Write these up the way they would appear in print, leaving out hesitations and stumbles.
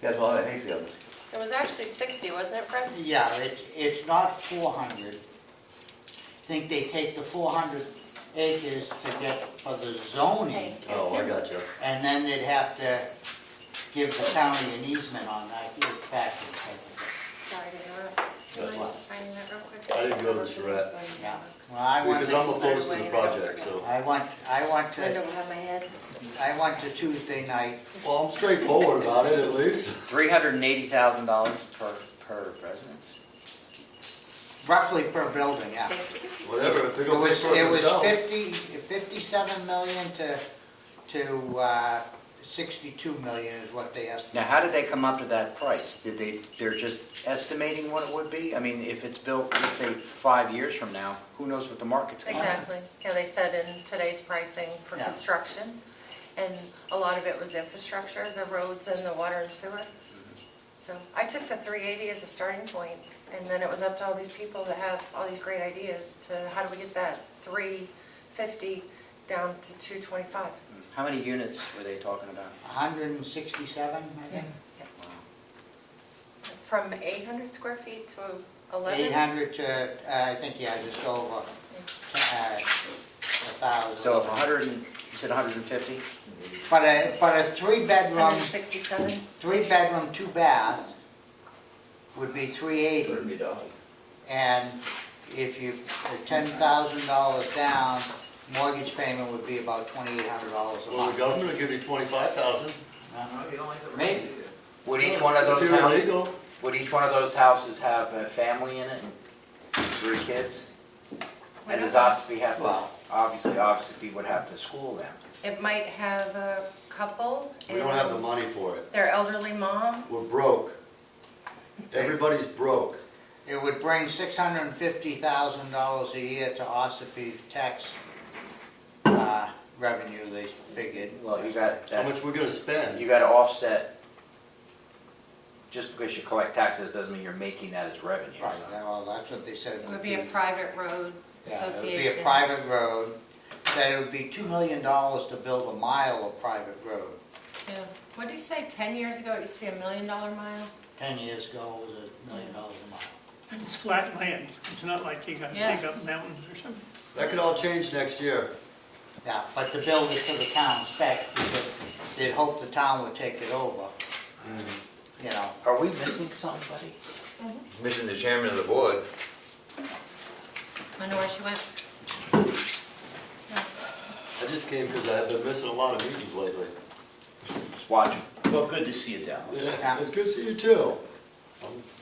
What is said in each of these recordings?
He has a lot of hayfields. It was actually 60, wasn't it, Fred? Yeah, it's not 400. I think they take the 400 acres to get for the zoning, Oh, I got you. and then they'd have to give the county an easement on that, give it back to the county. Sorry to interrupt. Do you That's mind what? just signing that real quick? I didn't go to Charette. Yeah, well, I want Because I'm to, opposed to the project, so. I want Linda to, will have my head. I want to Tuesday night. Well, I'm straightforward about it at least. $380,000 per residence. Roughly per building, yeah. Thank you. Whatever, if they're It gonna pay was, for it it was themselves. 57 million to 62 million is what they Now, estimated. how did they come up to that price? They're just estimating what it would be? I mean, if it's built, let's say, 5 years from now, who knows what the market's going to be? Exactly. Yeah, they said in today's pricing for Yeah. construction, and a lot of it was infrastructure, the roads and the water and sewer. So I took the 380 as a starting point, and then it was up to all these people that have all these great ideas to how do we get that 350 down to 225. How many units were they talking about? 167, I think. Wow. From 800 square feet to 11? 800 to, I think, yeah, just over 1,000. So if 100, you said 150? But a three-bedroom, 167? two-bath would be 380. And if you, $10,000 down, mortgage payment would be about $2,800 a Well, the month. government will give you 25,000. Maybe. Would each one of those If you're houses, illegal. would each one of those houses have a family in it and 3 kids? And does Ospey have to, Well- obviously would have to school them? It might have a couple. We don't have the and money for it. Their elderly mom. We're broke. Everybody's broke. It would bring $650,000 a year to Ossipee tax revenue, they figured. Well, you got, How much we're gonna spend? you got to offset, just because you collect taxes doesn't mean you're making that as revenue. Right, well, that's what they said. It would be a private road Yeah, it would association. be a private road, that it would be $2 million to build a mile of private road. Yeah. What did you say, 10 years ago, it used to be $1 million mile? 10 years ago, it was $1 million a mile. And it's flat land, it's not like you gotta Yeah. dig up mountains or something. That could all change next year. Yeah, but to build it to the town spec, because they'd hope the town would take it over, you know. Are we missing somebody? Missing the chairman of the board. Wonder where she went. I just came because I've been missing a lot of meetings lately. Just watching. Well, good to see you, Dallas. Yeah, it's good to see you too.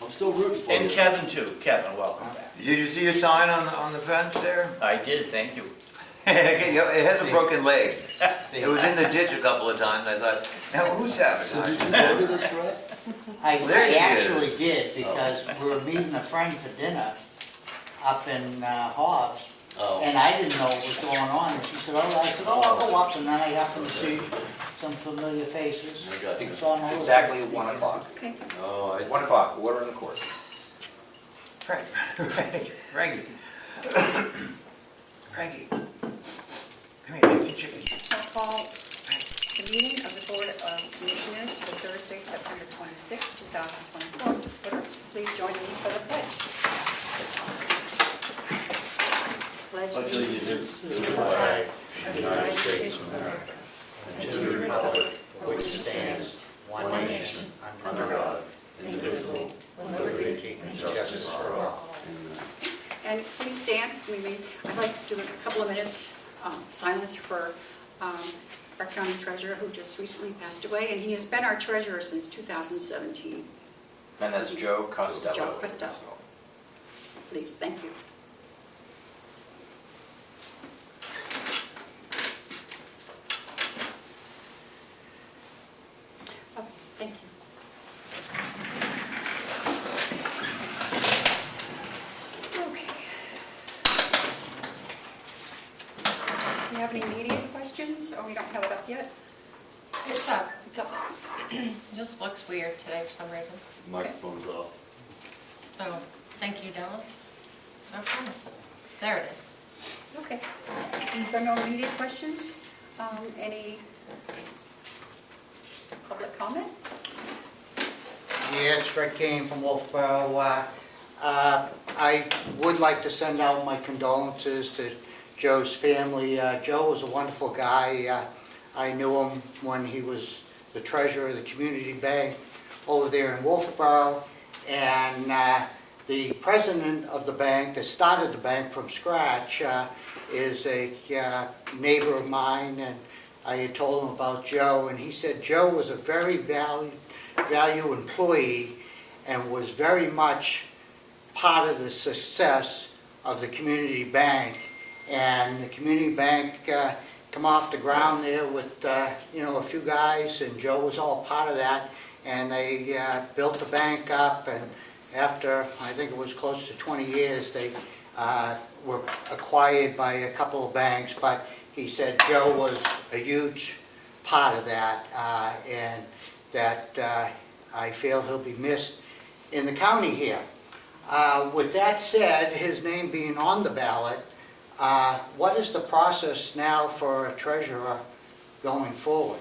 I'm still rooting for And you. Kevin too. Kevin, welcome back. Did you see your sign on the fence there? I did, thank you. It has a broken leg. It was in the ditch a couple of times. I thought, now who's So sabotaging? did you go to this, Rhett? I There she actually is. did, because we were meeting a friend for dinner up in Hobbs, Oh. and I didn't know what was going on, and she said, all right, I said, oh, I'll go up, and then I happened to see some familiar faces. I got you. So I'm It's over- exactly 1 o'clock. Oh, I see. 1 o'clock, order in the court. Frankie. Frankie. Come here, chicken. I'll call the meeting of the Board of Commissioners for Thursday, September 26, 2024. Order. Please join me for the pledge. Pledge allegiance to the flag of the United States of America and to the republic for which it stands, one nation, under God, indivisible, with liberty and justice for all. And please stand. I'd like to do a couple of minutes silence for our county treasurer who just recently passed away, and he has been our treasurer since 2017. And that's Joe Costello. Joe Costello. Please, thank you. Oh, thank you. Okay. Do you have any media questions? Oh, we don't have it up yet? It's up. It's up. It just looks weird today for some reason. Microphone's off. So, thank you, Dallas. No problem. There it is. Okay. Since there are no media questions, any public comment? Yes, Fred Kane from Wolfboro. I would like to send out my condolences to Joe's family. Joe was a wonderful guy. I knew him when he was the treasurer of the community bank over there in Wolfboro. And the president of the bank that started the bank from scratch is a neighbor of mine, and I had told him about Joe, and he said Joe was a very value employee and was very much part of the success of the community bank. And the community bank come off the ground there with a few guys, and Joe was all part of that, and they built the bank up, and after I think it was close to 20 years they were acquired by a couple of banks. But he said Joe was a huge part of that, and that I feel he'll be missed in the county here. With that said, his name being on the ballot, what is the process now for a treasurer going forward?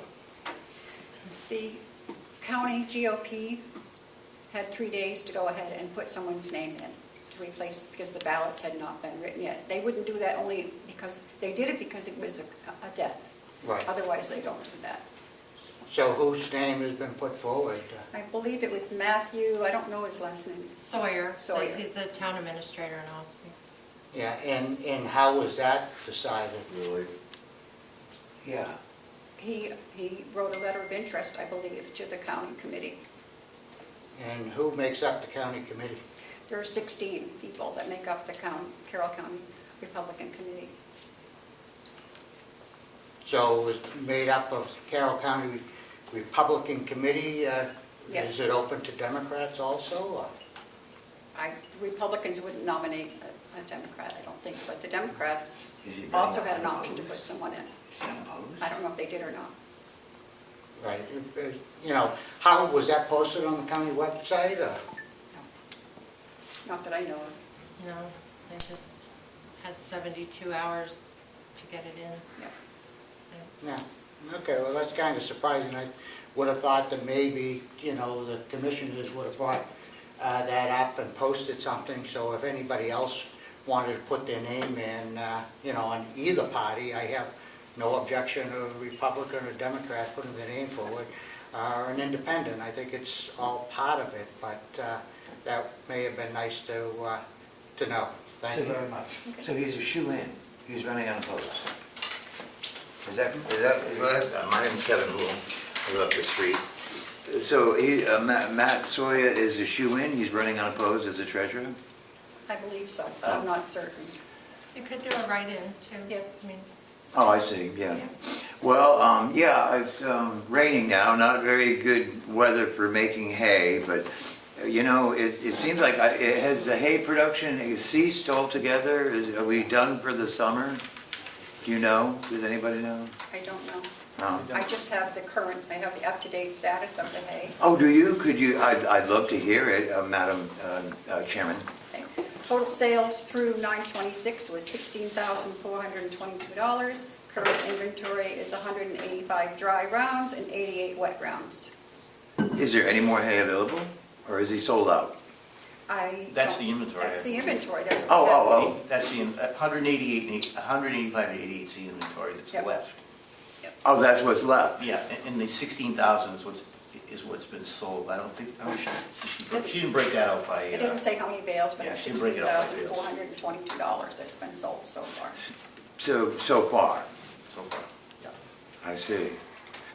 The county GOP had 3 days to go ahead and put someone's name in to replace, because the ballots had not been written yet. They wouldn't do that only because, they did it because it was a death. Right. Otherwise, they don't do that. So whose name has been put forward? I believe it was Matthew, I don't know his last name. Sawyer, Sawyer. he's the town administrator in Ospey. Yeah, and how was that decided? Really? Yeah. He wrote a letter of interest, I believe, to the county committee. And who makes up the county committee? There are 16 people that make up the Carroll County Republican Committee. So it was made up of Carroll County Republican Committee. Yes. Is it open to Democrats also? Or? Republicans wouldn't nominate a Democrat, I don't think, but the Democrats Is he running also had an option to put unopposed? someone in. Is he unopposed? I don't know if they did or not. Right. How was that posted on the county website? Or? Not that I know of. No, they just had 72 hours to get it in. Yeah. Yeah. Okay, well, that's kind of surprising. I would have thought that maybe, the commissioners would have brought that up and posted something, so if anybody else wanted to put their name in, on either party, I have no objection to a Republican or Democrat putting their name forward, or an independent. I think it's all part of it, but that may have been nice to know. Thank you very much. So he's a shoe-in, he's running unopposed. Is that, my name's Kevin Hool, I live up the street. So Matt Sawyer is a shoe-in, he's running unopposed as a treasurer? I believe so, but I'm not certain. You could do a write-in too. Yeah. I mean, Oh, I see, yeah. Well, it's raining now, not very good weather for making hay, but, it seems like, has the hay production ceased altogether? Are we done for the summer? Do you know? Does anybody know? I don't know. No. I just have I have the up-to-date status of the hay. Oh, do you? Could you, I'd love to hear it, Madam Chairman. Okay. Total sales through 9/26 was $16,422. Current inventory is 185 dry rounds and 88 wet rounds. Is there any more hay available, or is he sold out? That's the inventory. That's the inventory. That's what we Oh. That's the, 185 and 88 is the inventory that's Yep. left. Oh, that's what's left? Yeah, and the 16,000 is what's been sold. I don't think, she didn't break that out by. It doesn't say how many bales, but Yeah, it's she didn't break it out by bales. $16,422 that's been sold so far. So far? So far, yeah. I see.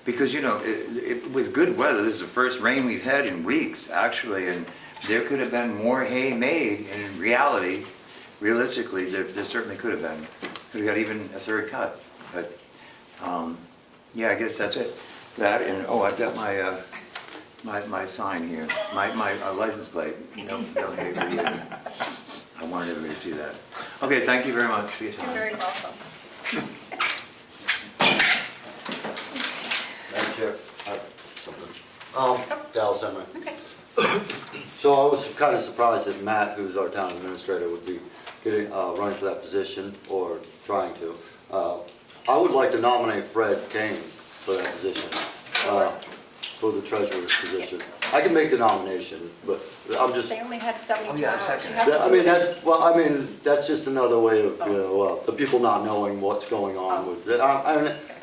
Because, with good weather, this is the first rain we've had in weeks, actually, and there could have been more hay made, and in reality, realistically, there certainly could have been. Could have got even a third cut, but, yeah, I guess that's it. That, and, I've got my sign here, my license plate, no hay for you. I wanted everybody to see that. Okay, thank you very much for your You're time. very welcome. Madam Chair, I have something. Dallas Emery. Okay. So I was kind of surprised that Matt, who's our town administrator, would be running for that position, or trying to. I would like to nominate Fred Kane for that position, for the treasurer's position. I can make the nomination, but I'm just, They only had 72 Oh, yeah, hours. second. You have to I do mean, it- that's just another way of, the people not knowing what's going on with it.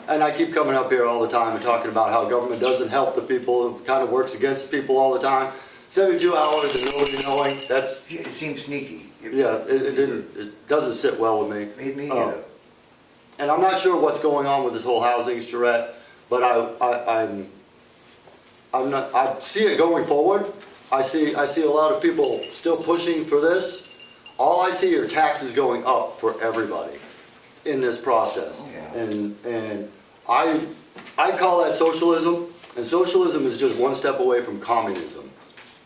And I keep coming up here all the time and talking about how government doesn't help the people, it kind of works against the people all the time. 72 hours and nobody knowing, that's, It seems sneaky. yeah, it doesn't sit well with me. Me Oh. either. And I'm not sure what's going on with this whole housing charrette, but I see it going forward. I see a lot of people still pushing for this. All I see are taxes going up for everybody in this process. Oh, yeah. And I call that socialism, and socialism is just one step away from communism.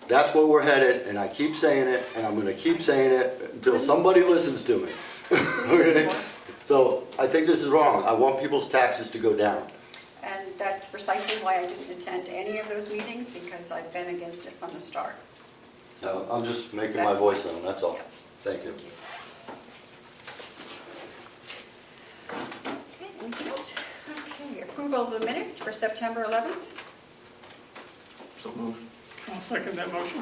That's where we're headed, and I keep saying it, and I'm gonna keep saying it until somebody listens to me. Okay? So I think this is wrong. I want people's taxes to go down. And that's precisely why I didn't attend any of those meetings, because I've been against it from the start. So I'm just making my voice known, that's all. Thank you. Okay, anything else? Okay, approval of the minutes for September 11th. So moved. I'll second that motion.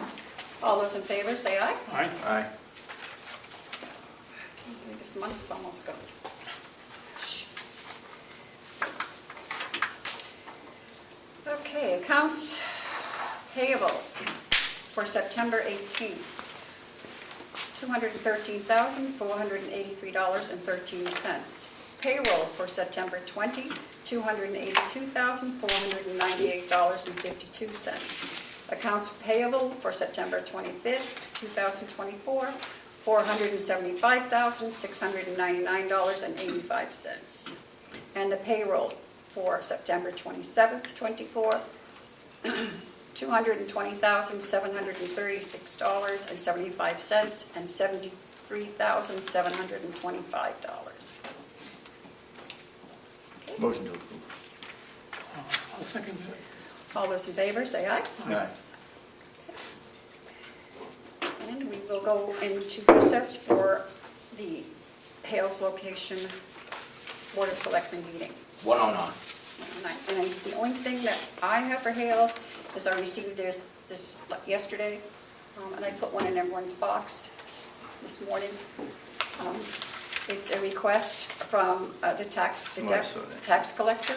All those in favor, say aye. Aye. Aye. This month's almost gone. Okay, accounts payable for September 18th. $213,483.13. Payroll for September 20, $282,498.52. Accounts payable for September 25th, 2024, $475,699.85. And the payroll for September 27th, 24, $220,736.75 and $73,725. Motion to approve. I'll second that. All those in favor, say aye. Aye. And we will go into recess for the Hales location Board of Selectmen meeting. 109. And the only thing that I have for Hales is I received this yesterday, and I put one in everyone's box this morning. It's a request from the tax collector.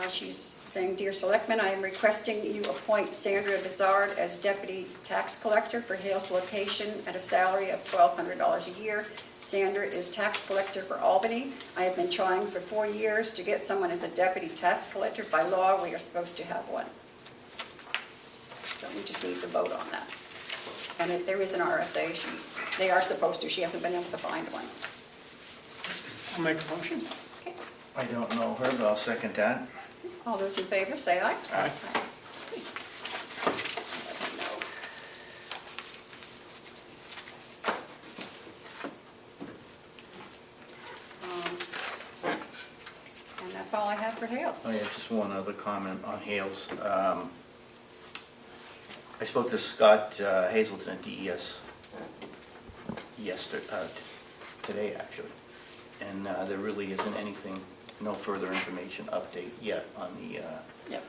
She's saying, "Dear Selectmen, I am requesting you appoint Sandra Bizard as Deputy Tax Collector for Hales location at a salary of $1,200 a year. Sandra is tax collector for Albany. I have been trying for 4 years to get someone as a deputy tax collector. By law, we are supposed to have one. So we just need to vote on that. And if there is an RSA, they are supposed to. She hasn't been able to find one. I'll make a motion. Okay. I don't know her, but I'll second that. All those in favor, say aye. Aye. Okay. And that's all I have for Hales. Oh, yeah, just one other comment on Hales. I spoke to Scott Hazelton at DES today, actually, and there really isn't anything, no further information update yet on the Yep.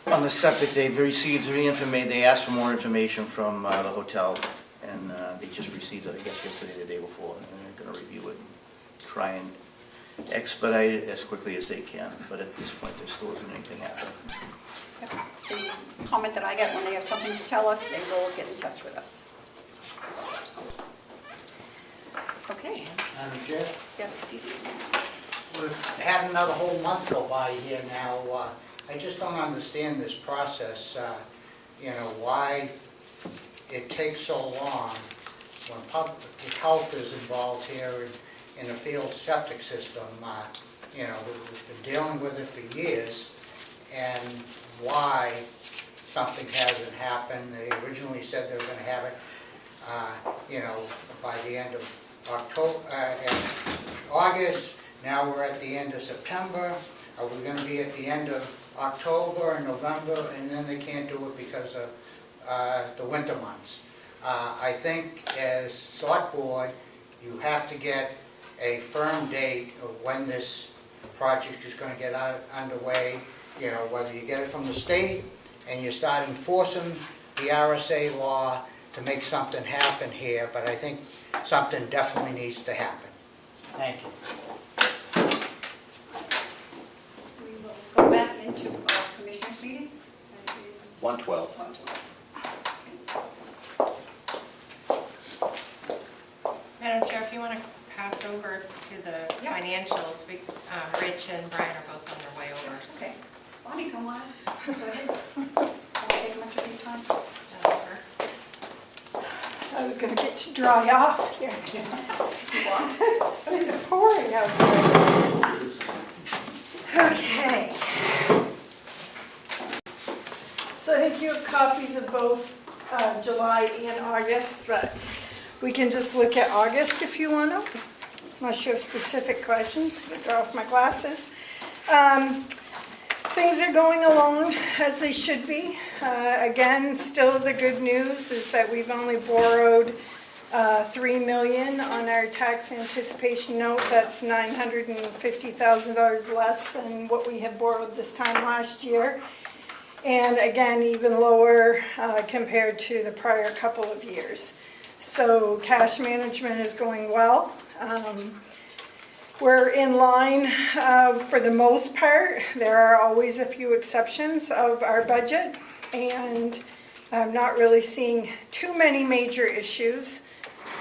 on the septic. They've received the information. They asked for more information from the hotel, and they just received it, I guess, yesterday, the day before, and they're going to review it and try and expedite it as quickly as they can. But at this point, there still isn't anything happening. Yep. The comment that I get when they have something to tell us, they will get in touch with us. Okay. Madam Chair, Yes, Steve. we've had another whole month go by here now. I just don't understand this process, why it takes so long when public health is involved here in the field septic system. We've been dealing with it for years, and why something hasn't happened. They originally said they were going to have it, by the end of August. Now we're at the end of September. Are we going to be at the end of October and November, and then they can't do it because of the winter months? I think as select board, you have to get a firm date of when this project is going to get underway. Whether you get it from the state, and you start enforcing the RSA law to make something happen here, but I think something definitely needs to happen. Thank you. We will go back into our commissioners meeting. 112. 112. Madam Chair, if you want to pass over to the Yeah. financials, Rich and Brian are both on their way over. Okay. Bonnie, come on. Go ahead. Don't take much of your time. Jennifer. I was gonna get to dry off here. I mean, the pouring out there. Okay. So I think you have copies of both July and August, but we can just look at August if you want to, unless you have specific questions. I can draw off my glasses. Things are going along as they should be. Again, still the good news is that we've only borrowed $3 million on our tax anticipation note. That's $950,000 less than what we had borrowed this time last year. And again, even lower compared to the prior couple of years. So cash management is going well. We're in line for the most part. There are always a few exceptions of our budget, and I'm not really seeing too many major issues.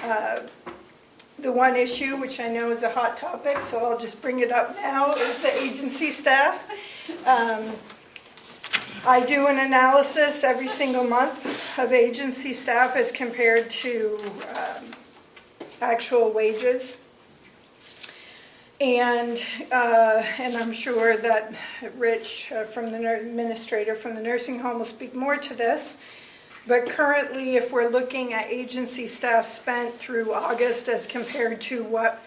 The one issue, which I know is a hot topic, so I'll just bring it up now, is the agency staff. I do an analysis every single month of agency staff as compared to actual wages. And I'm sure that Rich, from the administrator from the nursing home, will speak more to this. But currently, if we're looking at agency staff spent through August as compared to what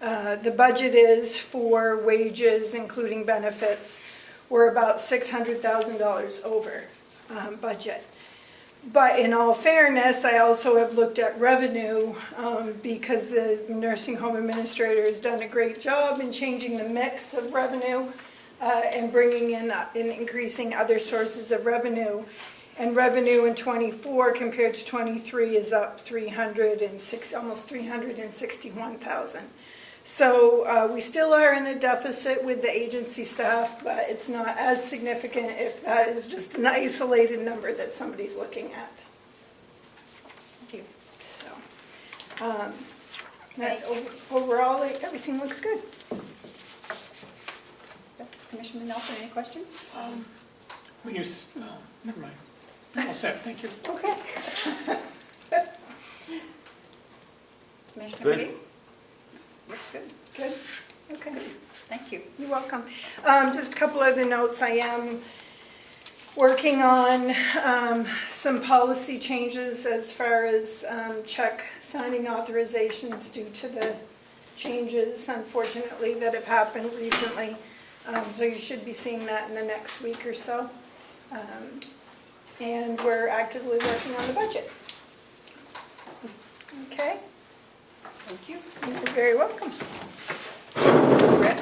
the budget is for wages, including benefits, we're about $600,000 over budget. But in all fairness, I also have looked at revenue because the nursing home administrator has done a great job in changing the mix of revenue and bringing in and increasing other sources of revenue. And revenue in '24 compared to '23 is up almost 361,000. So we still are in a deficit with the agency staff, but it's not as significant if that is just an isolated number that somebody's looking at. Thank you. So overall, everything looks good. Commissioner Nelson, any questions? When you, never mind. All set, thank you. Okay. Commissioner Good. McGee? Looks good. Good? Okay. Thank you. You're welcome. Just a couple other notes. I am working on some policy changes as far as check signing authorizations due to the changes, unfortunately, that have happened recently. So you should be seeing that in the next week or so. And we're actively working on the budget. Okay? Thank you. You're very welcome. Brett?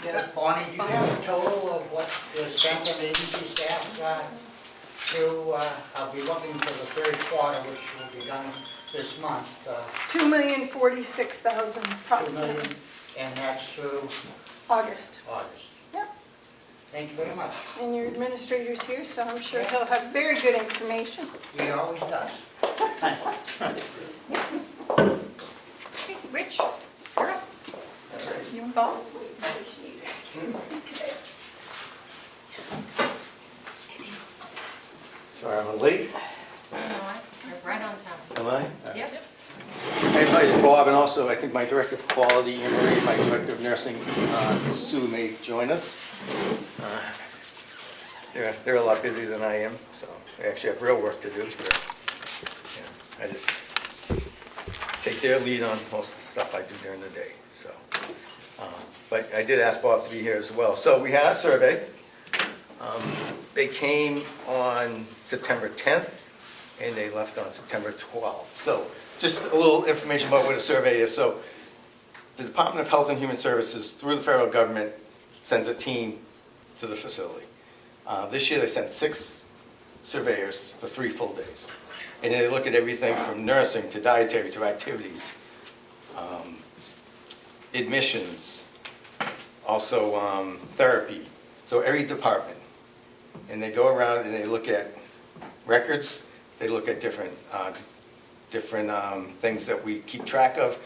Yeah, Bonnie, do you have a total of what the spent on agency staff through, I'll be looking for the third quarter, which will be done this month, $2,046,000 $2 approximately. million, and that's through August. August. Yep. Thank you very much. And your administrator's here, so I'm sure he'll have very good information. He always does. Okay, Rich, you're up. You involved? Sorry, I'm late. You know what? You're right on time. Am I? Yep. I invited Bob and also I think my Director of Quality, Anne Marie, my Director of Nursing, Sue, may join us. They're a lot busier than I am, so they actually have real work to do. But, I just take their lead on most of the stuff I do during the day. So, but I did ask Bob to be here as well. So we had a survey. They came on September 10th and they left on September 12th. So just a little information about what a survey is. So the Department of Health and Human Services, through the federal government, sends a team to the facility. This year, they sent 6 surveyors for 3 full days. And they look at everything from nursing to dietary to activities, admissions, also therapy, so every department. And they go around and they look at records, they look at different things that we keep track of.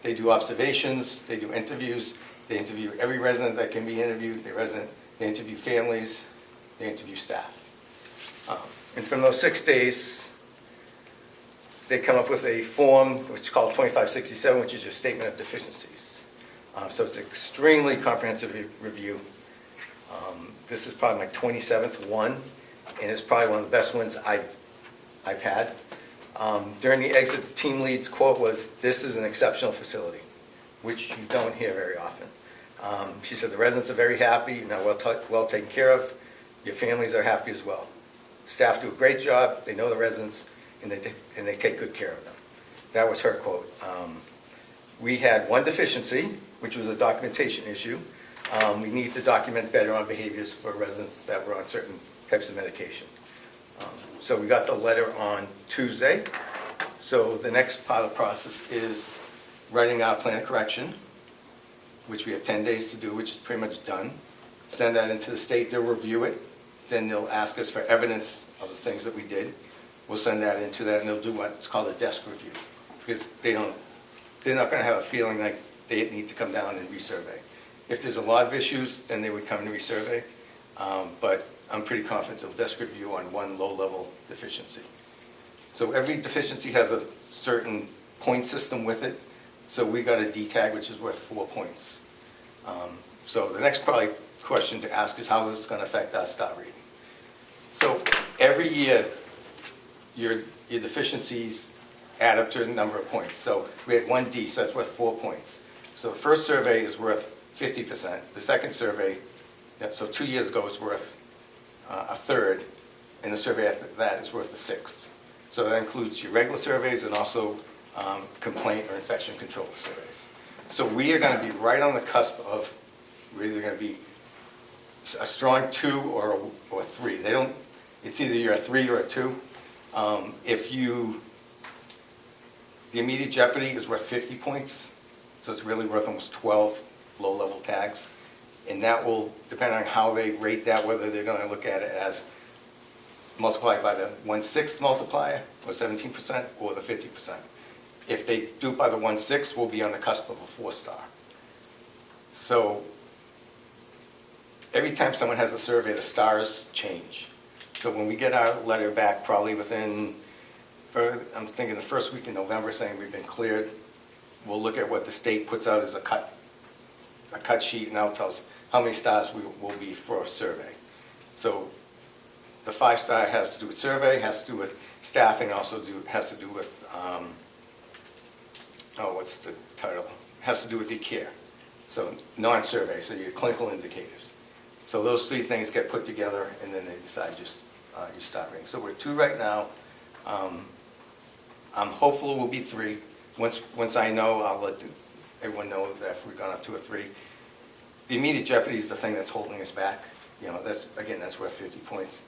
They do observations, they do interviews, they interview every resident that can be interviewed, they interview families, they interview staff. And from those 6 days, they come up with a form which is called 2567, which is your statement of deficiencies. So it's an extremely comprehensive review. This is probably my 27th one, and it's probably one of the best ones I've had. During the exit, the team lead's quote was, "This is an exceptional facility," which you don't hear very often. She said, "The residents are very happy, you're now well taken care of, your families are happy as well. Staff do a great job, they know the residents, and they take good care of them." That was her quote. We had one deficiency, which was a documentation issue. We need to document better on behaviors for residents that were on certain types of medication. So we got the letter on Tuesday. So the next part of the process is writing our plan of correction, which we have 10 days to do, which is pretty much done. Send that into the state, they'll review it. Then they'll ask us for evidence of the things that we did. We'll send that into that, and they'll do what's called a desk review. Because they're not going to have a feeling like they need to come down and resurvey. If there's a lot of issues, then they would come and resurvey. But I'm pretty confident they'll desk review on one low-level deficiency. So every deficiency has a certain point system with it. So we got a D tag, which is worth 4 points. So the next probably question to ask is how is this going to affect our star rating? So every year, your deficiencies add up to a number of points. So we had 1D, so that's worth 4 points. So the first survey is worth 50%. The second survey, so 2 years ago, is worth a third, and the survey after that is worth a sixth. So that includes your regular surveys and also complaint or infection control surveys. So we are going to be right on the cusp of, we're either going to be a strong 2 or 3. It's either you're a 3 or a 2. The immediate jeopardy is worth 50 points, so it's really worth almost 12 low-level tags. And that will, depending on how they rate that, whether they're going to look at it as multiplied by the 1/6 multiplier, or 17%, or the 50%. If they do it by the 1/6, we'll be on the cusp of a 4-star. So every time someone has a survey, the stars change. So when we get our letter back, probably I'm thinking the first week in November, saying we've been cleared, we'll look at what the state puts out as a cut sheet, and that'll tell us how many stars we will be for a survey. So the 5-star has to do with survey, has to do with staffing, also has to do with, what's the title? Has to do with your care. So non-survey, so your clinical indicators. So those 3 things get put together, and then they decide your star rating. So we're 2 right now. I'm hopeful we'll be 3. Once I know, I'll let everyone know that if we've gone up to a 3. The immediate jeopardy is the thing that's holding us back. That's worth 50 points.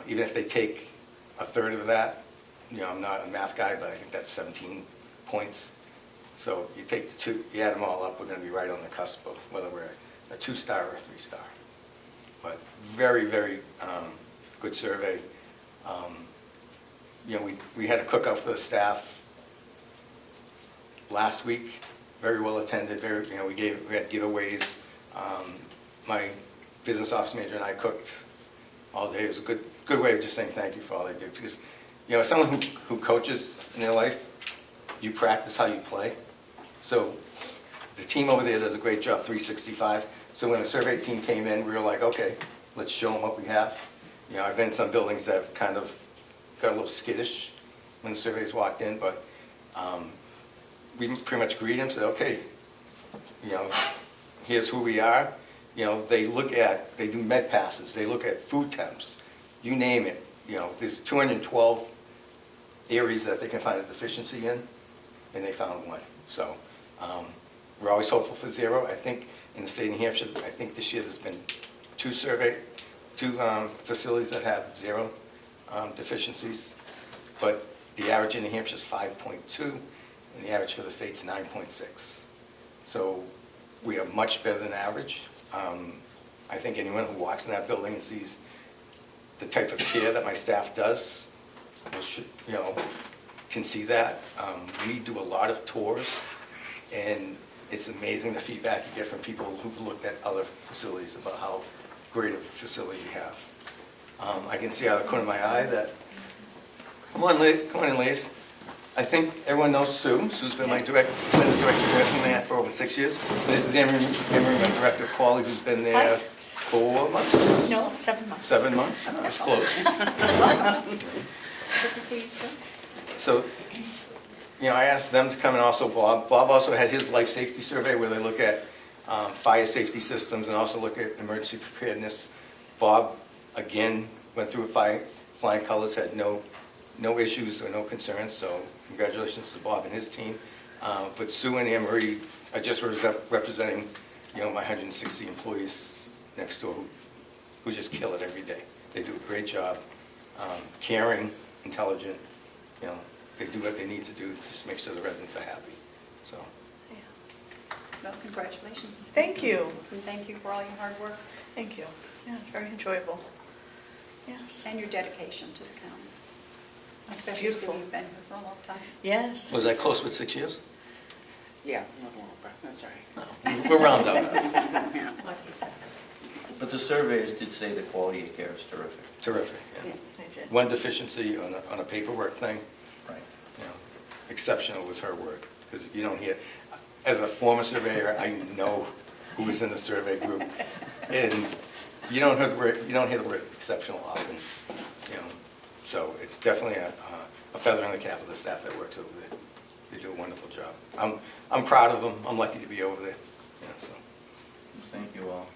Even if they take a third of that, I'm not a math guy, but I think that's 17 points. So you take the 2, you add them all up, we're going to be right on the cusp of whether we're a 2-star or a 3-star. But very, very good survey. We had a cookout for the staff last week, very well attended. We had giveaways. My business office manager and I cooked all day. It was a good way of just saying thank you for all they do. Because as someone who coaches in their life, you practice how you play. So the team over there does a great job, 365. So when the survey team came in, we were like, okay, let's show them what we have. I've been in some buildings that have kind of got a little skittish when the surveys walked in, but we pretty much greet them, said, okay, here's who we are. They do med passes, they look at food temps, you name it. There's 212 areas that they can find a deficiency in, and they found 1. So we're always hopeful for 0. I think in the state of New Hampshire, I think this year there's been 2 survey two facilities that have zero deficiencies, but the average in New Hampshire is 5.2, and the average for the state's 9.6. So we are much better than average. I think anyone who walks in that building and sees the type of care that my staff does, can see that. We do a lot of tours, and it's amazing the feedback you get from people who've looked at other facilities about how great a facility we have. I can see out of the corner of my eye that, come on in, ladies. I think everyone knows Sue. Sue's been the director of nursing there for over 6 years. And this is Emery, my director of quality, who's been there 4 months? No, 7 months. 7 months? It's close. Good to see you, sir. So, I asked them to come, and also Bob. Bob also had his life safety survey where they look at fire safety systems and also look at emergency preparedness. Bob, again, went through flying colors, had no issues or no concerns, so congratulations to Bob and his team. But Sue and Anne-Marie are just representing, my 160 employees next door who just kill it every day. They do a great job, caring, intelligent, they do what they need to do to just make sure the residents are happy, so. Well, congratulations. Thank you. And thank you for all your hard work Thank you. Yeah, it's very enjoyable. Yes. and your dedication to the county. Especially since Beautiful. you've been here for a long time. Yes. Was I close with 6 years? Yeah, that's all right. We'll round up. Like you said. But the surveyors did say the quality of care is terrific. Terrific, yeah. Yes, I did. One deficiency on a paperwork thing, Right. exceptional was her word, because you don't hear, as a former surveyor, I know who was in the survey group, and you don't hear the word exceptional often, so it's definitely a feather in the cap of the staff that works over there. They do a wonderful job. I'm proud of them. I'm lucky to be over there, so. Thank you all.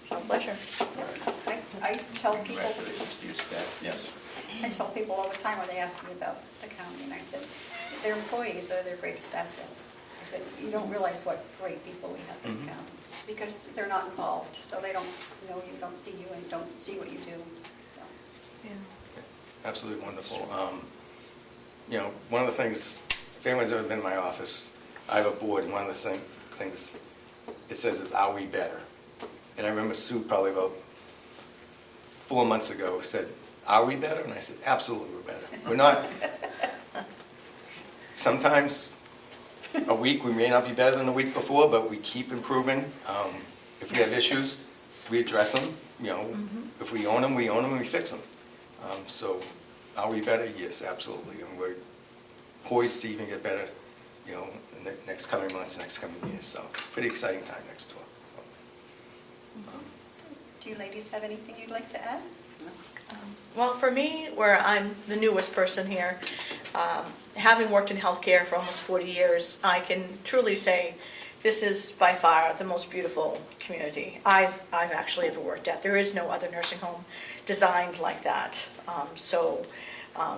It's a pleasure. I tell people, Congratulations to your staff, yes. I tell people all the time when they ask me about the county, and I said, their employees are their greatest asset. I said, you don't realize what great people we have in the county, because they're not involved, so they don't know you, don't see you, and don't see what you do. So, Yeah. Absolutely wonderful. One of the things, if anyone's ever been in my office, I have a board, and one of the things it says is, are we better? And I remember Sue probably about 4 months ago said, are we better? And I said, absolutely we're better. We're not, sometimes a week we may not be better than the week before, but we keep improving. If we have issues, we address them. If we own them, and we fix them. So are we better? Yes, absolutely. And we're poised to even get better, in the next coming months, next coming years. So pretty exciting time next door. do you ladies have anything you'd like to add? Well, for me, where I'm the newest person here, having worked in healthcare for almost 40 years, I can truly say this is by far the most beautiful community I've actually ever worked at. There is no other nursing home designed like that.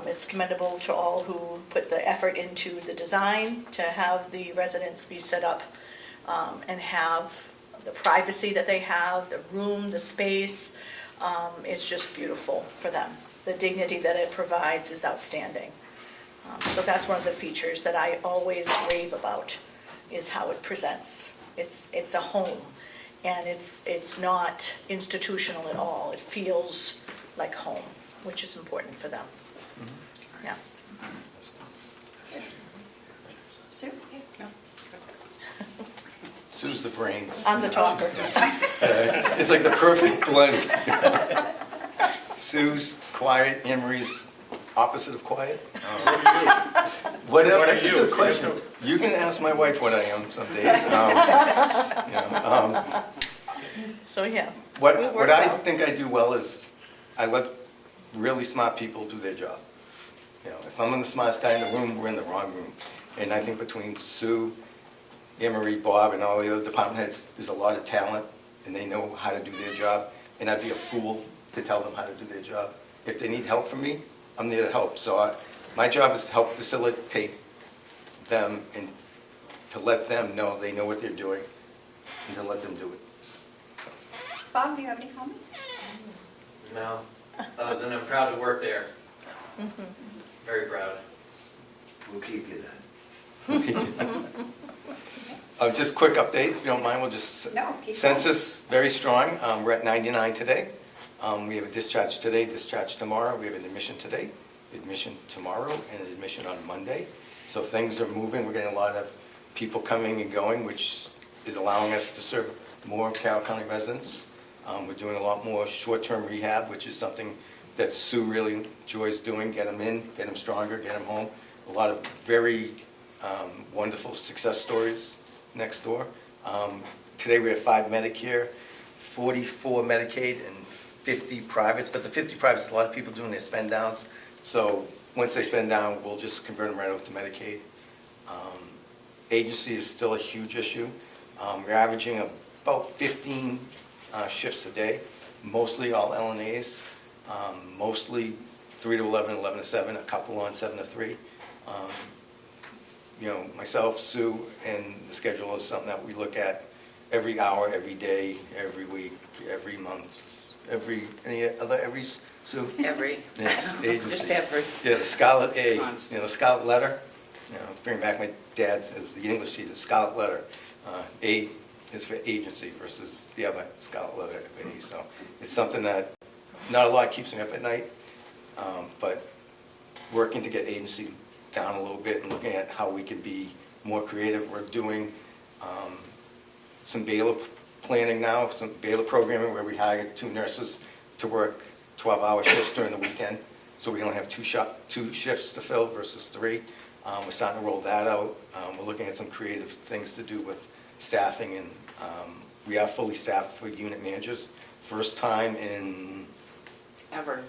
It's commendable to all who put the effort into the design to have the residents be set up and have the privacy that they have, the room, the space. It's just beautiful for them. The dignity that it provides is outstanding. So that's one of the features that I always rave about, is how it presents. It's a home, and it's not institutional at all. It feels like home, which is important for them. Yeah. Sue? No. Sue's the brains. I'm the talker. It's like the perfect blend. Sue's quiet, Anne-Marie's opposite of quiet. That's a good question. You can ask my wife what I am some days. So, yeah. What we work I well. think I do well is I let really smart people do their job. If I'm the smartest guy in the room, we're in the wrong room. And I think between Sue, Anne-Marie, Bob, and all the other department heads, there's a lot of talent, and they know how to do their job. And I'd be a fool to tell them how to do their job. If they need help from me, I'm there to help. So my job is to help facilitate them and to let them know they know what they're doing, and to let them do it. Bob, do you have any comments? No, other than I'm proud to work there. Very proud. We'll keep you then. Just quick update, if you don't mind, we'll just, No, keep census, very strong. We're at 99 today. We have a discharge today, discharge tomorrow. We have an admission today, admission tomorrow, and an admission on Monday. So things are moving. We're getting a lot of people coming and going, which is allowing us to serve more of Carroll County residents. We're doing a lot more short-term rehab, which is something that Sue really enjoys doing, get them in, get them stronger, get them home. A lot of very wonderful success stories next door. Today we have 5 Medicare, 44 Medicaid, and 50 privates, but the 50 privates, a lot of people doing their spend downs. So once they spend down, we'll just convert them right over to Medicaid. Agency is still a huge issue. We're averaging about 15 shifts a day, mostly all LNAs, mostly 3 to 11, 11 to 7, a couple on 7 to 3. You know, myself, Sue, and the schedule is something that we look at every hour, every day, every week, every month, every, Sue? Every, Yeah, agency. just every. Yeah, the Scarlet It's A, constant. the Scarlet Letter, bring back my dad's as the English teacher, Scarlet Letter. A is for agency versus the other Scarlet Letter A. So it's something that not a lot keeps me up at night, but working to get agency down a little bit and looking at how we can be more creative. We're doing some Baylor planning now, some Baylor programming where we hire 2 nurses to work 12-hour shifts during the weekend, so we don't have 2 shifts to fill versus 3. We're starting to roll that out. We're looking at some creative things to do with staffing, and we are fully staffed for unit managers. First time in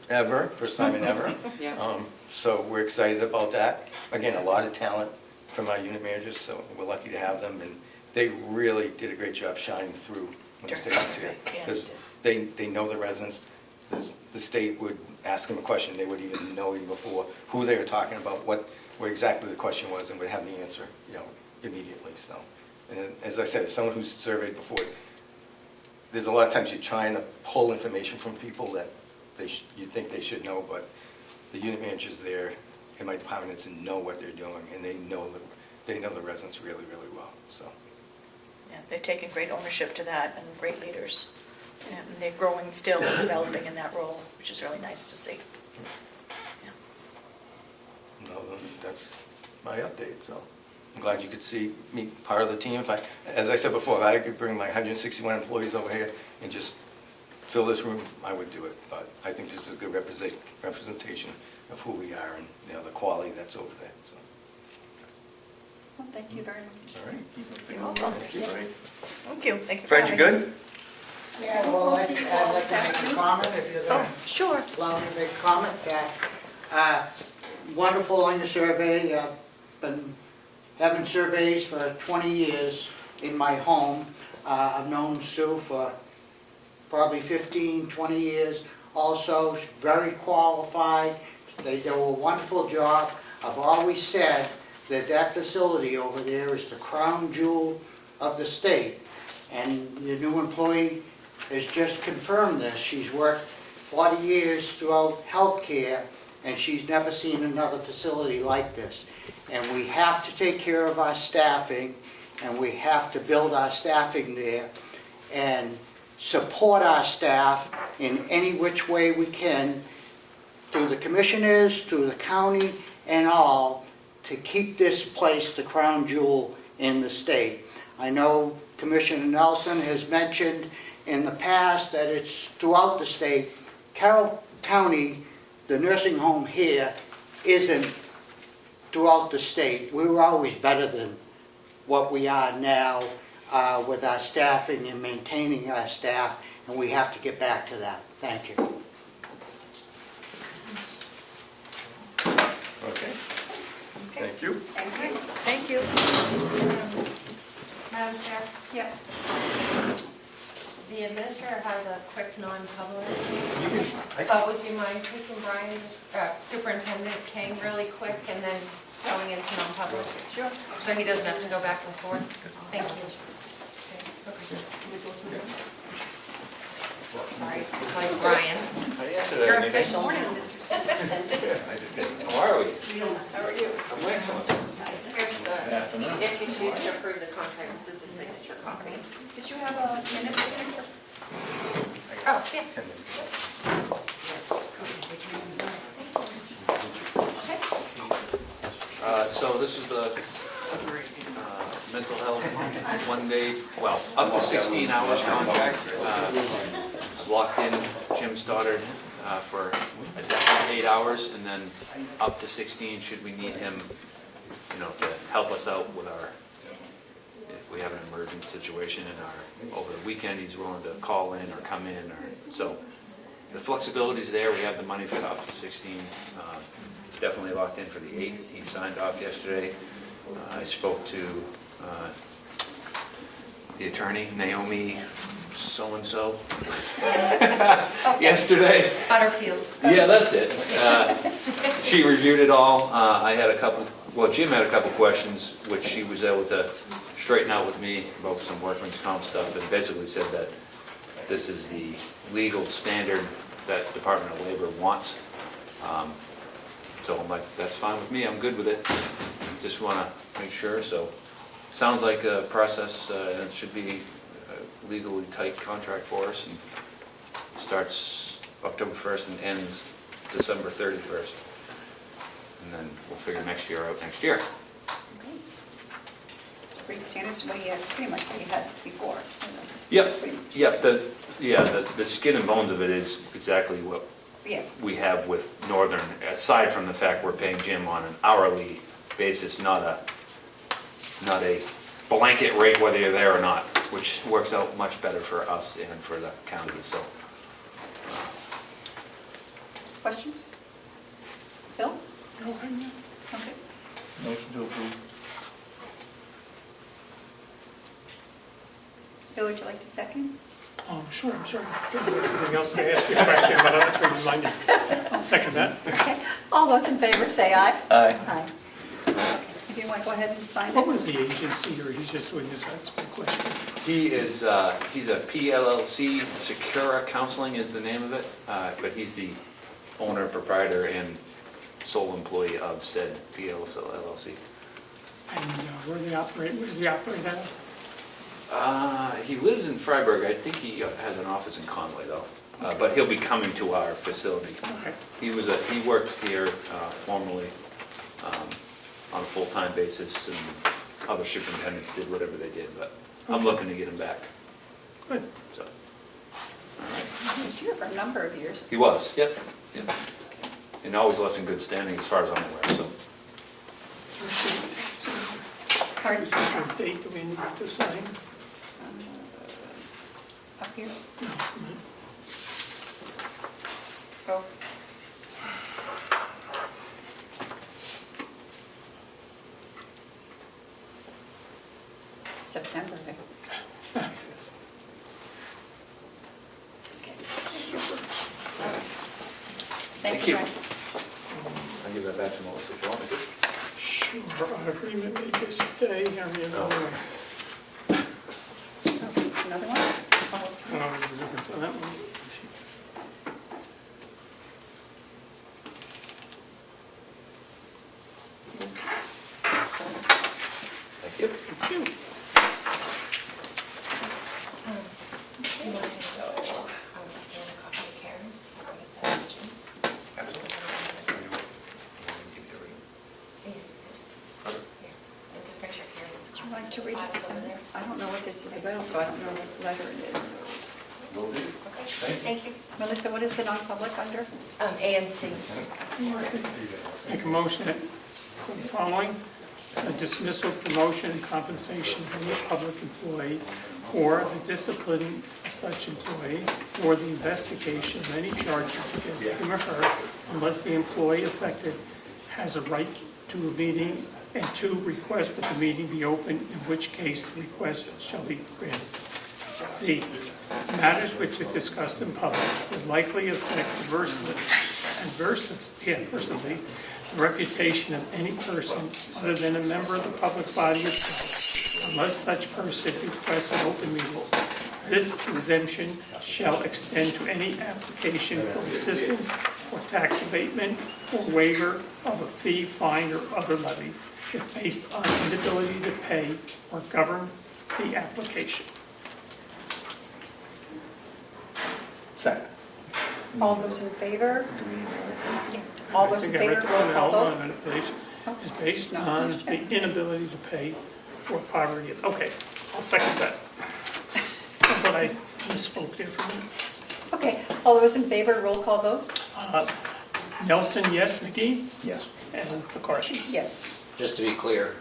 Ever. first time in ever. Yeah. So we're excited about that. Again, a lot of talent from our unit managers, so we're lucky to have them, and they really did a great job shining through when the state was here. Yeah. Because they know the residents. The state would ask them a question, they would even know even before who they were talking about, what exactly the question was, and would have the answer, immediately. So, and as I said, as someone who's surveyed before, there's a lot of times you're trying to pull information from people that you think they should know, but the unit managers there in my departments know what they're doing, and they know the residents really, really well. So. Yeah, they've taken great ownership to that and great leaders. And they're growing still and developing in that role, which is really nice to see. Yeah. No, that's my update, so I'm glad you could see me part of the team. As I said before, if I could bring my 161 employees over here and just fill this room, I would do it. But I think this is a good representation of who we are and, the quality that's over there, so. Well, thank you very much. All right. You're welcome. Thank you. Thank you. Thank you. Fred, you good? Yeah, well, I'd like to make a comment if you're going to Sure. allow me to make a comment. Wonderful on your survey. I've been having surveys for 20 years in my home. I've known Sue for probably 15, 20 years. Also, she's very qualified. They do a wonderful job. I've always said that facility over there is the crown jewel of the state. And the new employee has just confirmed this. She's worked 40 years throughout healthcare, and she's never seen another facility like this. And we have to take care of our staffing, and we have to build our staffing there and support our staff in any which way we can, through the commissioners, through the county, and all, to keep this place the crown jewel in the state. I know Commissioner Nelson has mentioned in the past that it's throughout the state. Carroll County, the nursing home here, isn't throughout the state. We were always better than what we are now with our staffing and maintaining our staff, and we have to get back to that. Thank you. Okay. Thank you. Thank you. Madam Chair? Yes. The administrator has a quick non-public, I- but would you mind taking Brian, Superintendent King, really quick, and then going into non-public? Sure. So he doesn't have to go back and forth? Thank you. Okay. Sorry, like Brian. You're official now. I just get, how are we? How are you? I'm excellent. Here's the, if you choose to approve the contract, this is the signature copy. Did you have a minute signature? Oh, yeah. So this is the mental health one day, well, up to 16 hours contract. I've locked in Jim Stoddard for a definite 8 hours, and then up to 16 should we need him, to help us out with our, if we have an emergent situation in our, over the weekend, he's willing to call in or come in, or, so the flexibility's there. We have the money for the up to 16. Definitely locked in for the 8th. He signed off yesterday. I spoke to the attorney, Naomi so-and-so, yesterday. Butterfield. Yeah, that's it. She reviewed it all. Jim had a couple questions, which she was able to straighten out with me about some workman's comp stuff, and basically said that this is the legal standard that Department of Labor wants. So I'm like, that's fine with me, I'm good with it. Just want to make sure, so sounds like a process, and it should be a legally tight contract for us, and starts October 1st and ends December 31st. And then we'll figure next year out next year. Okay. It's pretty standard, so what you had, pretty much what you had before. Yep, the skin and bones of it is exactly what Yeah. we have with Northern, aside from the fact we're paying Jim on an hourly basis, not a blanket rate whether you're there or not, which works out much better for us and for the county, so. Questions? Bill? No, I'm not. Okay. Motion to approve. Bill, would you like to second? Sure, I'm sorry. There's something else to ask you a question, but I'll answer it in mind. I'll second that. Okay. All those in favor, say aye. Aye. Aye. If you want to go ahead and sign it. What was the agency, or he's just doing this? That's my question. He is, he's a PLLC, Secura Counseling is the name of it, but he's the owner, proprietor, and sole employee of said PLLC. And where do they operate, where does he operate out of? He lives in Freiburg. I think he has an office in Conway, though. But he'll be coming to our facility. Okay. He worked here formerly on a full-time basis, and other superintendents did whatever they did, but I'm looking to get him back. Good. So, all right. He was here for a number of years. He was, yep. And always left in good standing as far as I'm aware, so. Pardon? Is there a date that we need to sign? Up here? No. Oh. September, I think. Thank you. Brian. I'll give that back to Melissa if you want me to. Sure, our agreement may just stay, I mean, Oh, another one? Oh, I don't know what the difference on that one. Thank you. Thank you. So, I'll scan a copy of Karen. So I'll get that to Jim. And just make sure Karen's. Would you like to read this? I don't know what this is about, so I don't know what letter it is. Okay, thank you. Melissa, what is the non-public under? A and C. Make a motion that for the following, a dismissal, promotion, and compensation of any public employee, or the discipline of such employee, or the investigation of any charges against him or her, unless the employee affected has a right to a meeting, and two, request that the meeting be open, in which case the request shall be granted. C, matters which are discussed in public would likely affect adversely the reputation of any person other than a member of the public body itself, unless such person requests an open meeting. This exemption shall extend to any application for assistance or tax abatement or waiver of a fee, fine, or other levy if based on inability to pay or govern the application. Second. All those in favor? All those in I think I favor, read roll the- call hold on a vote? minute, please. Is based on the inability to pay or poverty. Okay, I'll second that. I thought I misspoke there for a minute. Okay, all those in favor, roll call vote? Nelson, yes. McGee? Yes. And McCarthy? Yes. Just to be clear,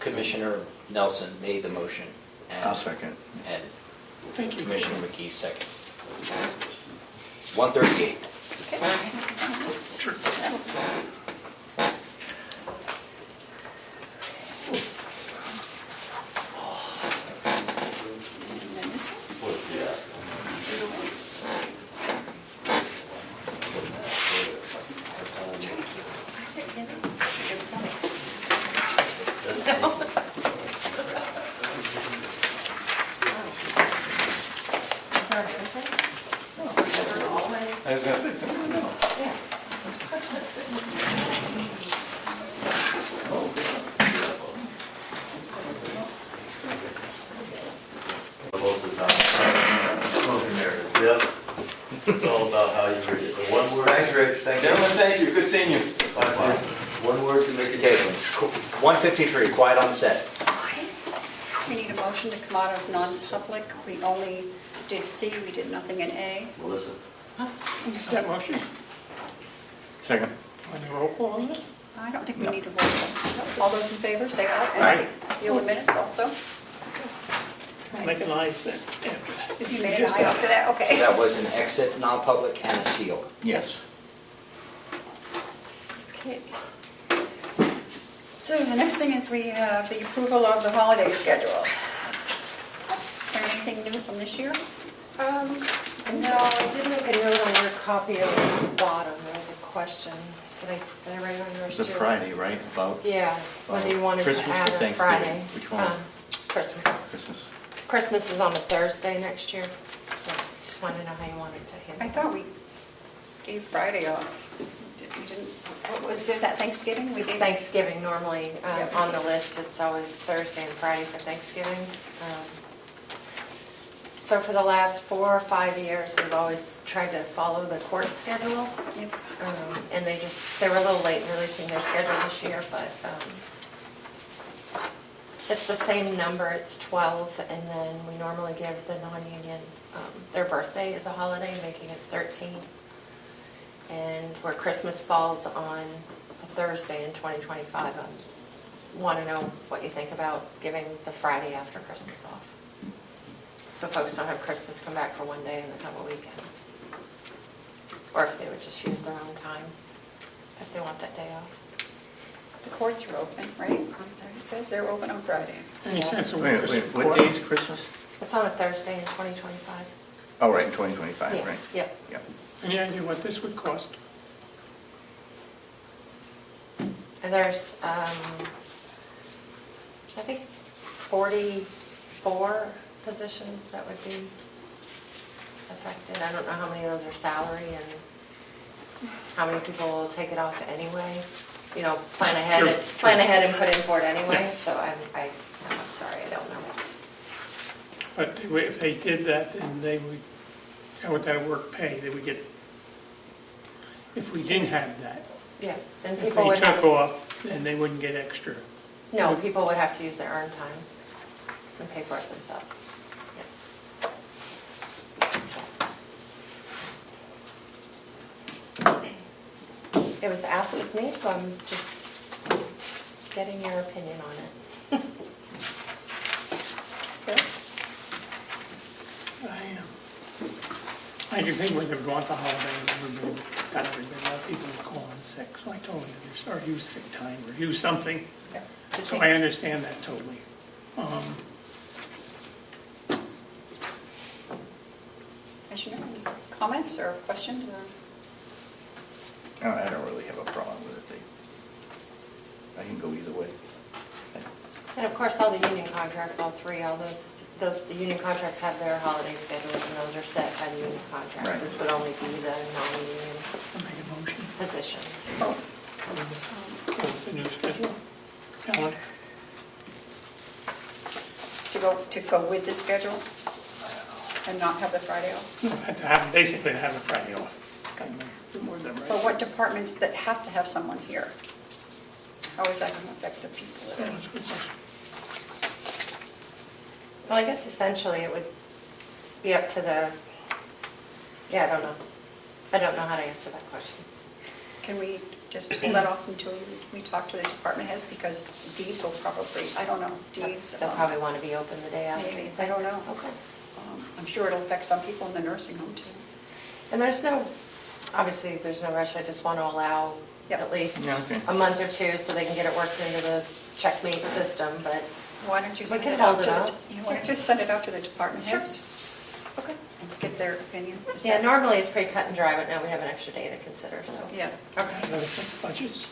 Commissioner Nelson made the motion. and- I'll second. And Thank you. Commissioner McGee second. 138. Okay. Sure. And then this one? I was gonna say something. Most of the time. Smoking narrative. Yep. It's all about how you read it. The one word. Thanks, Rich, thank you. Gentlemen, thank you, good seeing you. Bye-bye. One word can make a Okay, difference. 153, quiet on set. We need a motion to come out of non-public. We only did C, we did nothing in A. Melissa? That motion? Second. On the roll call on that? I don't think we need a roll call. All those in favor, say aye. Aye. And seal the minutes also. I'll make an aye then. after. You made an aye after that, okay. That was an exit, non-public, and a seal. Yes. Okay. So the next thing is we have the approval of the holiday schedule. Anything new from this year? No, I did make a note on your copy of the bottom, there was a question. Did I write it on yours It's too? a Friday, right? About Yeah, whether you wanted to Christmas or add a Thanksgiving? Friday. Which one? Christmas. Christmas. Christmas is on a Thursday next year, so just wanted to know how you wanted to handle I it. thought we gave Friday off. We didn't, what was that Thanksgiving? We It's gave- Thanksgiving normally, Yep. on the list, it's always Thursday and Friday for Thanksgiving. So for the last 4 or 5 years, we've always tried to follow the court schedule. Yep. And they were a little late in releasing their schedule this year, but it's the same number, it's 12, and then we normally give the non-union, their birthday is a holiday, making it 13. And where Christmas falls on a Thursday in 2025, I want to know what you think about giving the Friday after Christmas off. So folks don't have Christmas come back for one day and then have a weekend. Or if they would just use their own time, if they want that day off. The courts are open, right? It says they're open on Friday. Any sense of Wait, what day is Christmas? It's on a Thursday in 2025. Oh, right, in 2025, Yeah, right? Yep. Yep. Any idea what this would cost? And there's, I think 44 positions that would be affected. I don't know how many of those are salary and how many people will take it off anyway. You know, plan ahead and put in for it anyway, Yeah. so I'm sorry, I don't know. But if they did that, then they would, how would that work pay? They would get, if we didn't have that, Yeah, then if people they would took have, off, then they wouldn't get extra. no, people would have to use their earned time and pay for it themselves. It was asked of me, so I'm just getting your opinion on it. I do think when they've gone to holiday, not everybody, a lot of people would call in sick, so I totally understand, or use sick time, or use something. So I understand that totally. Commissioner, any comments or questions or? I don't really have a problem with it. I can go either way. And of course, all the union contracts, all three, all those, the union contracts have their holiday schedules, and those are set by the union contracts. Right. This would only be the non-union I'll make a motion. positions. The new schedule. Calendar. To go with the schedule and not have the Friday off? No, had to have, basically to have a Friday off. More than right. But what departments that have to have someone here? How is that going to affect the people that Yeah, are? that's a good question. Well, I guess essentially it would be up to the, yeah, I don't know. I don't know how to answer that question. Can we just hold that off until we talk to the department heads? Because deeds will probably, I don't know, deeds. They'll probably want to be open the day after. Maybe, I don't know. Okay. I'm sure it'll affect some people in the nursing home too. And there's no, obviously, there's no rush. I just want to allow Yep. at least Yeah, okay. a month or two so they can get it worked into the checkmate system, but Why don't you We send can it out hold to it the, out. why don't you send it out to the department Sure. heads? Okay. And get their opinion? Is Yeah, that- normally it's pretty cut and dry, but now we have an extra day to consider, so. Yeah. Okay. Another thing, budgets.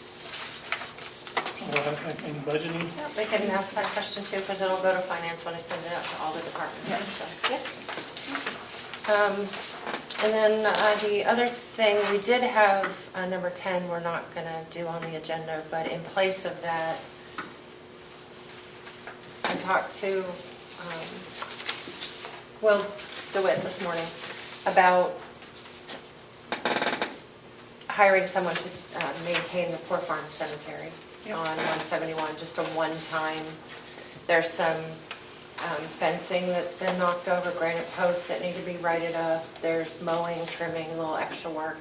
Will that affect any budgeting? Yeah, we can ask that question too, because it'll go to finance when I send it out to all the department heads, so, yeah. And then the other thing, we did have number 10, we're not gonna do on the agenda, but in place of that, I talked to Will DeWitt this morning about hiring someone to maintain the Poor Farm Cemetery Yep. on 171, just a one-time. There's some fencing that's been knocked over, granite posts that need to be righted up. There's mowing, trimming, a little extra work.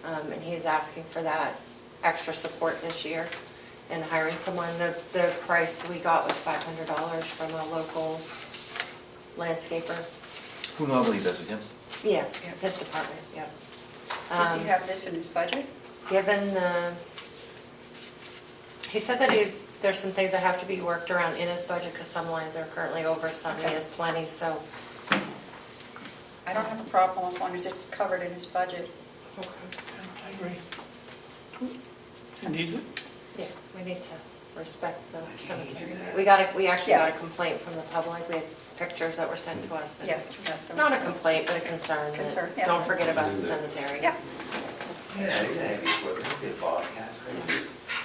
And he's asking for that extra support this year and hiring someone. The price we got was $500 from a local landscaper. Who normally does it, yes? Yes, Yeah. his department, yep. Does he have this in his budget? Given, he said that there's some things that have to be worked around in his budget because some lines are currently over, some he Okay. has plenty, so. I don't have a problem as long as it's covered in his budget. Okay. I agree. He needs it. Yeah, we need to respect the cemetery. We actually Yeah. got a complaint from the public. We had pictures that were sent to us. and- Yeah. Not a complaint, but a concern. that Concern, yeah. Don't forget about the cemetery. Yeah.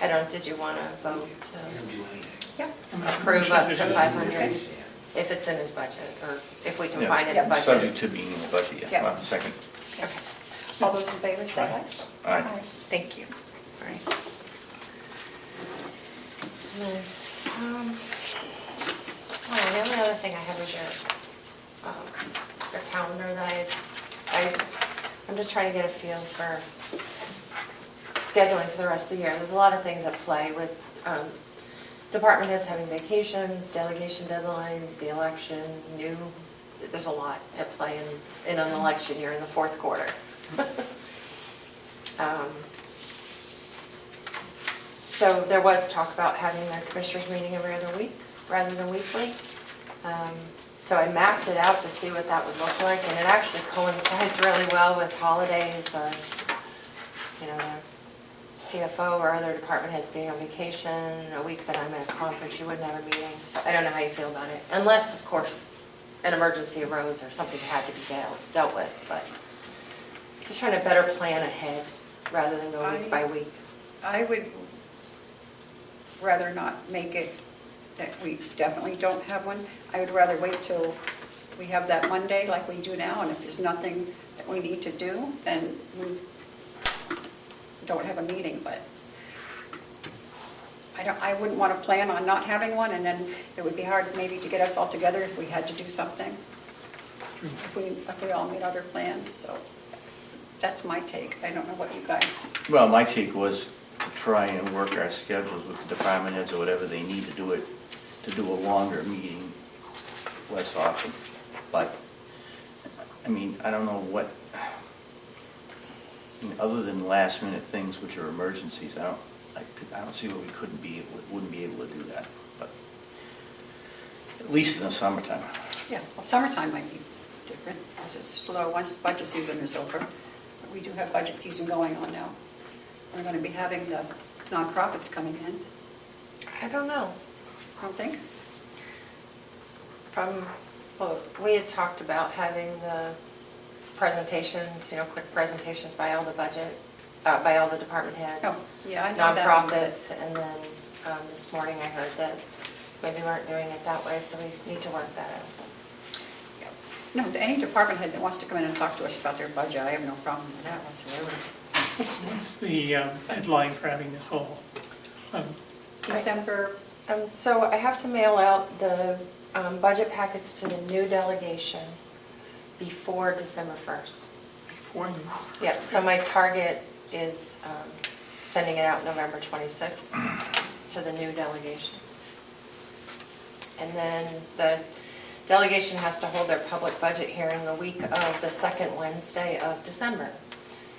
I don't, did you want to vote to Yeah. approve up to 500 if it's in his budget, or if we can Yeah. find it in Yeah. the budget? Subject to being in the budget, yeah. Yeah. Well, second. Okay, All those in favor, say aye. All right. thank you. All right. And then, the only other thing I have is your calendar that I'm just trying to get a feel for scheduling for the rest of the year. There's a lot of things at play with department heads having vacations, delegation deadlines, the election, there's a lot at play in an election year in the fourth quarter. So there was talk about having the commissioners meeting every other week rather than weekly. So I mapped it out to see what that would look like, and it actually coincides really well with holidays, the CFO or other department heads being on vacation, a week that I'm at a conference, you wouldn't have a meeting. So I don't know how you feel about it, unless, of course, an emergency arose or something had to be dealt with, but just trying to better plan ahead rather than go week by week. I would rather not make it that we definitely don't have one. I would rather wait till we have that Monday like we do now, and if there's nothing that we need to do, then we don't have a meeting, but I wouldn't want to plan on not having one, and then it would be hard maybe to get us all together if we had to do something, if we all made other plans, so that's my take. I don't know what you guys, Well, my take was to try and work our schedules with the department heads or whatever they need to do a longer meeting less often. But, I mean, I don't know what, other than last minute things which are emergencies, I don't see why we wouldn't be able to do that. But at least in the summertime. yeah, well, summertime might be different, because it's slow once budget season is over. But we do have budget season going on now. We're going to be having the nonprofits coming in, I don't know. I don't think? From Well, we had talked about having the presentations, quick presentations by all the budget, by all the department heads. Oh, yeah, I know that one, but- Nonprofits, and then this morning I heard that maybe we aren't doing it that way, so we need to work that out. No, any department head that wants to come in and talk to us about their budget, I have no problem with that whatsoever. What's the deadline for having this all? December, So I have to mail out the budget packets to the new delegation before December 1st. Before you, Yep, so my target is sending it out November 26th to the new delegation. And then the delegation has to hold their public budget hearing the week of the second Wednesday of December.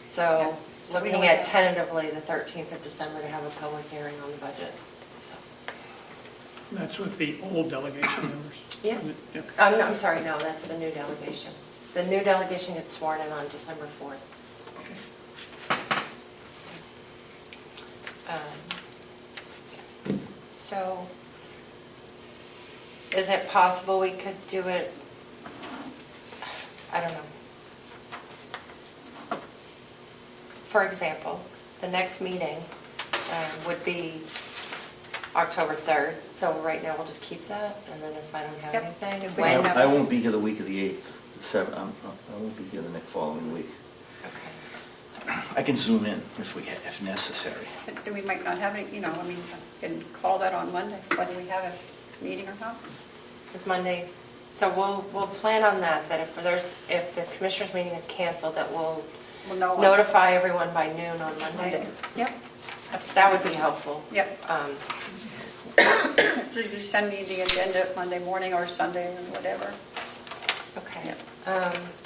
So So we looking only at have- tentatively the 13th of December to have a public hearing on the budget. So, that's with the old delegation members? Yeah. Yeah. no, I'm sorry, no, that's the new delegation. The new delegation gets sworn in on December 4th. Okay. So, is it possible we could do it, I don't know. For example, the next meeting would be October 3rd, so right now we'll just keep that, and then if I don't have Yep. anything, If we when? didn't have- I won't be here the week of the 8th, I won't be here the next following week. Okay. I can zoom in if necessary. but we might not have any, I mean, I can call that on Monday, whether we have a meeting or not. It's Monday, so we'll plan on that if the commissioners meeting is canceled, that we'll We'll know on notify everyone by noon on Monday. Yep, That would be helpful. yep. So you send me the agenda Monday morning or Sunday or whatever. Okay.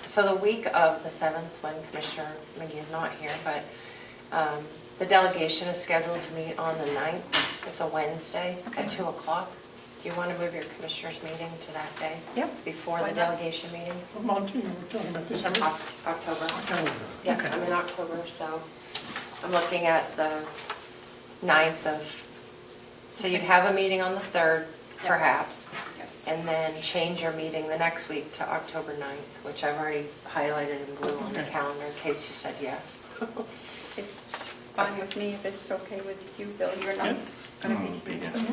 So the week of the 7th, when Commissioner McGee is not here, but the delegation is scheduled to meet on the 9th. It's a Wednesday at 2 o'clock. Do you want to move your commissioners meeting to that day? Yep. Before Why the not? delegation meeting? What month are you talking about, December? October. October. Yeah, Okay. I'm in October, so I'm looking at the 9th of, so you'd have a meeting on the 3rd, perhaps, Yep. and then change your meeting the next week to October 9th, which I've already highlighted in blue on the Okay. calendar in case you said yes. It's fine with me if it's okay with you, Bill, you're not Yeah. going I to won't be. be here.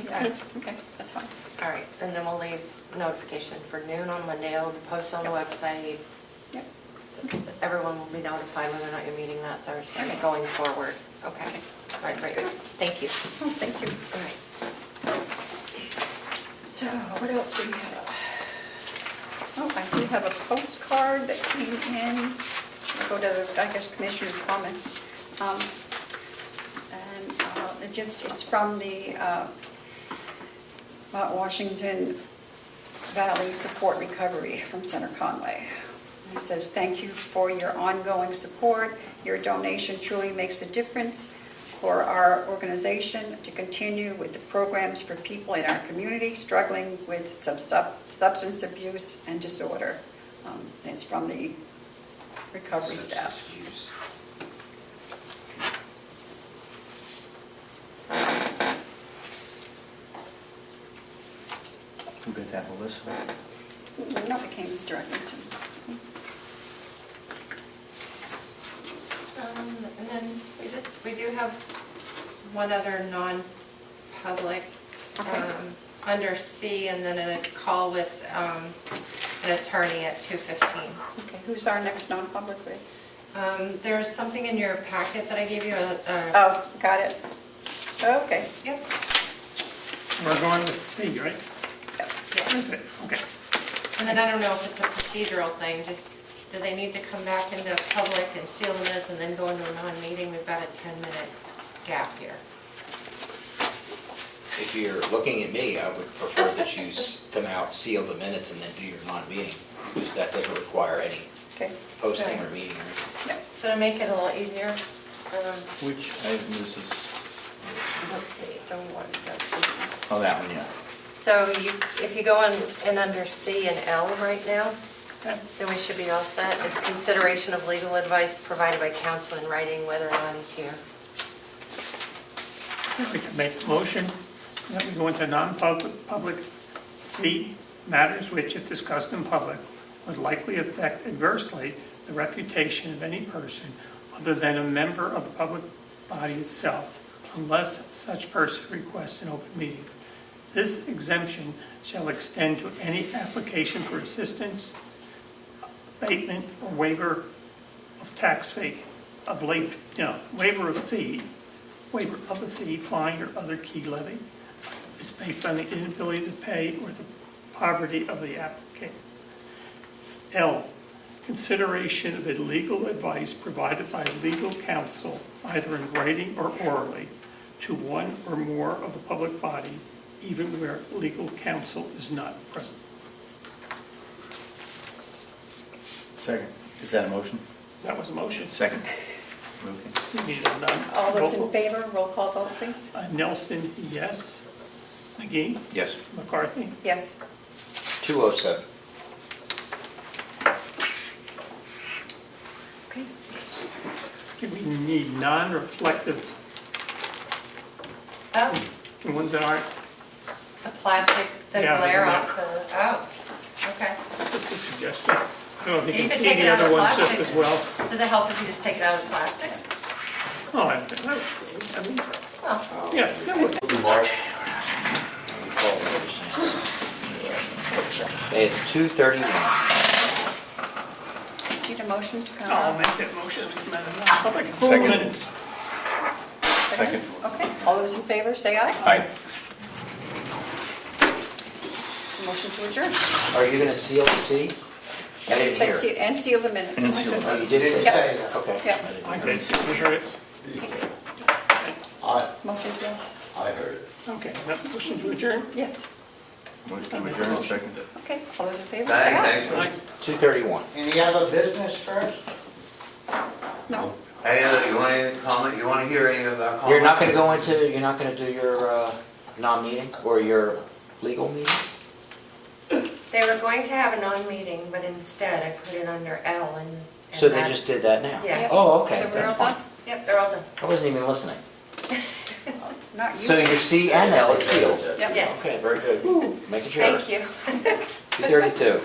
Yeah, okay, that's fine. All right, and then we'll leave notification for noon on Monday. It'll be posted on the website. Yep. Everyone will be notified whether or not you're meeting that Thursday Okay. going forward. Okay. All right, great. Thank you. Oh, thank you. All right. So what else do we have? Oh, I do have a postcard that came in. I'll go to the, I guess, Commissioner's comments. It's from the Mount Washington Valley Support Recovery from Senator Conway. It says, "Thank you for your ongoing support. Your donation truly makes a difference for our organization to continue with the programs for people in our community struggling with substance abuse and disorder." And it's from the recovery staff. Who got that, Melissa? No, it came directly to me. And then we do have one other non-public Okay. under C, and then a call with an attorney at 2:15. Okay, who's our next non-public with? There's something in your packet that I gave you. Oh, got it. Okay. Yep. We're going with C, right? Yep. That's it, okay. And then I don't know if it's a procedural thing, just do they need to come back into public and seal the minutes and then go into a non-meeting? We've got a 10-minute gap here. If you're looking at me, I would prefer that you come out, seal the minutes, and then do your non-meeting, because that doesn't require any Okay. posting or meeting or anything. Yep. So to make it a little easier, Which item is this? let's see. Don't want to go this one. Oh, that one, yeah. So if you go in under C and L right now, then we should be all set. It's consideration of legal advice provided by counsel in writing, whether or not he's here. We can make a motion that we go into non-public, public C, matters which, if discussed in public, would likely affect adversely the reputation of any person other than a member of the public body itself, unless such person requests an open meeting. This exemption shall extend to any application for assistance, abatement, or waiver of tax fee, waiver of a fee, fine, or other key levy. It's based on the inability to pay or the poverty of the applicant. L, consideration of legal advice provided by legal counsel, either in writing or orally, to one or more of the public body, even where legal counsel is not present. Second. Is that a motion? That was a motion. Second. Okay. We need a All those in vote. favor, roll call vote, please. Nelson, yes. McGee, Yes. McCarthy, Yes. 207. Okay. do we need non-reflective, Oh, the ones that aren't, the plastic, the Yeah, glare yeah. off the, oh, okay. just a suggestion. I don't know if you You can could see take it the out other of ones just plastic. as well. Does it help if you just take it out of the plastic? Oh, let's see, I mean, Oh, yeah, that would. It's 2:31. Need a motion to come I'll out? make that motion as a matter of public Second. minutes. Second. Okay, all those in favor, say aye. Aye. Motion to adjourn. Are you gonna seal the C? I didn't Say hear. seal- And seal the minutes. And seal the Oh, you did say Yep. that? Okay. Yeah, I did, see, we heard it. motion to, I heard it. Okay, that motion to adjourn. yes. Motion to adjourn, second. Okay, all those in favor, say aye. Thank you. Aye. 2:31. Any other business first? No, Hey, you want any comment, you want to hear any of our comments? You're not gonna do your non-meeting or your legal meeting? they were going to have a non-meeting, but instead I put it under L and. So they that's- just did that now? Yes. Oh, okay, So we're that's all fine. done? Yep, they're all done. I wasn't even listening. not you. So your C and L is sealed? Yep. Yes. Okay, very good. Making sure. Thank you. 2:32.